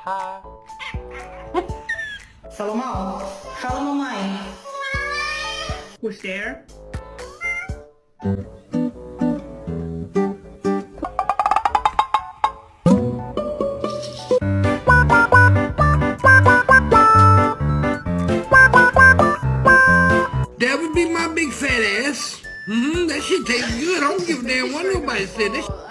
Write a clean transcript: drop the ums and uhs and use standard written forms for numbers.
Haha. Salomão, fala mamãe. Who's there? That would be my big fat ass. That shit tastes good. I don't give a damn what nobody said. That